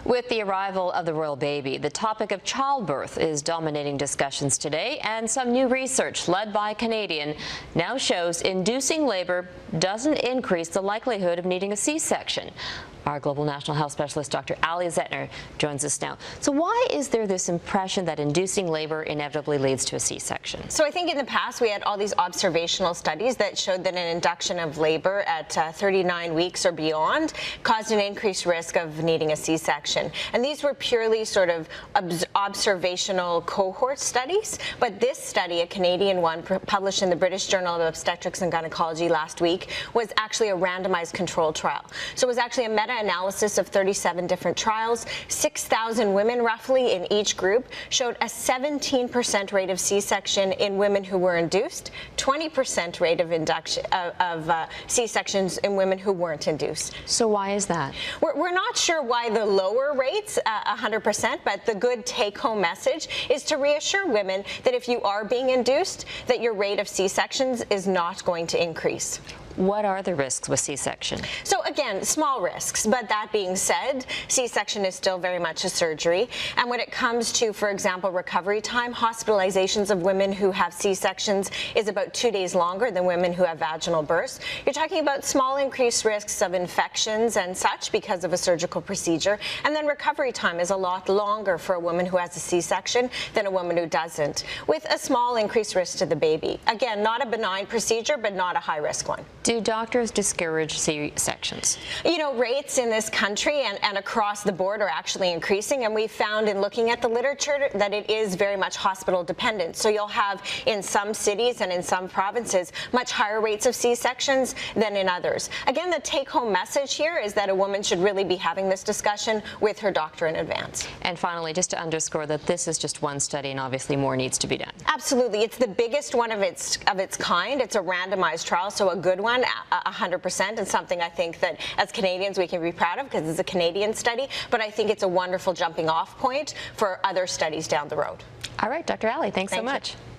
With the arrival of the royal baby, the topic of childbirth is dominating discussions today, and some new research led by a Canadian now shows inducing labor doesn't increase the likelihood of needing a C-section. Our global national health specialist, Dr. Ali Zetner, joins us now. So why is there this impression that inducing labor inevitably leads to a C-section? So I think in the past we had all these observational studies that showed that an induction of labor at 39 weeks or beyond caused an increased risk of needing a C-section. And these were purely sort of observational cohort studies. But this study, a Canadian one published in the British Journal of Obstetrics and Gynecology last week, was actually a randomized controlled trial. So it was actually a meta-analysis of 37 different trials. 6,000 women roughly in each group showed a 17% rate of C-section in women who were induced, 20% rate of induction of C-sections in women who weren't induced. So why is that? We're not sure why the lower rates, 100%, but the good take-home message is to reassure women that if you are being induced, that your rate of C-sections is not going to increase. What are the risks with C-section? So again, small risks, but that being said, C-section is still very much a surgery. And when it comes to, for example, recovery time, hospitalizations of women who have C-sections is about 2 days longer than women who have vaginal births. You're talking about small increased risks of infections and such because of a surgical procedure. And then recovery time is a lot longer for a woman who has a C-section than a woman who doesn't, with a small increased risk to the baby. Again, not a benign procedure, but not a high-risk one. Do doctors discourage C-sections? You know, rates in this country and across the board are actually increasing, and we've found in looking at the literature that it is very much hospital dependent. So you'll have in some cities and in some provinces much higher rates of C-sections than in others. Again, the take-home message here is that a woman should really be having this discussion with her doctor in advance. And finally, just to underscore that this is just one study and obviously more needs to be done. Absolutely. It's the biggest one of its kind. It's a randomized trial, so a good one. 100%, and something I think that as Canadians we can be proud of because it's a Canadian study, but I think it's a wonderful jumping off point for other studies down the road. All right, Dr. Ali, thanks so much. You.